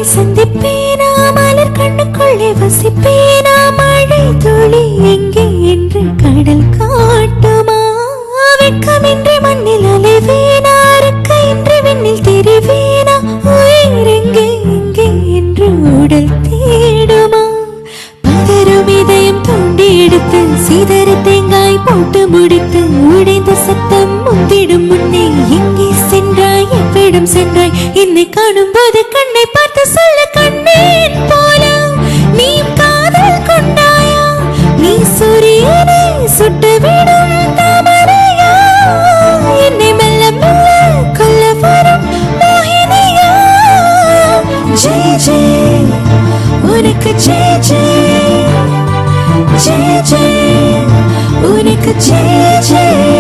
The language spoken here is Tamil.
சந்திப்பேனா மலர் கண்ணுக்குள்ளே வசிப்பேனா மழை துளி எங்கே என்று கடல் காட்டுமா வெட்கமின்றி மண்ணில் அலைவேனா அறுக்கையின்றி விண்ணில் தெரிவேனா உயிர் எங்கே எங்கே என்று உடல் தேடுமா பதறும் இதயம் தோண்டி எடுத்து சீதர தேங்காய் போட்டு முடித்து உடைந்த சத்தம் முந்திடும் முன்னே எங்கே சென்றாய் எவ்விடம் சென்றாய் என்னை காணும் போது கண்ணை பார்த்து சொல்ல கண்ணேன் போல நீ காதல் கொண்டாயா நீ சூரியனை சுட்டுவிடும் தாமரையா என்னை மெல்ல மெல்ல கொல்ல வரும் மோகினியா ஜெய ஜெய உனக்கு ஜெய ஜெய ஜெய ஜெய உனக்கு ஜெய ஜெய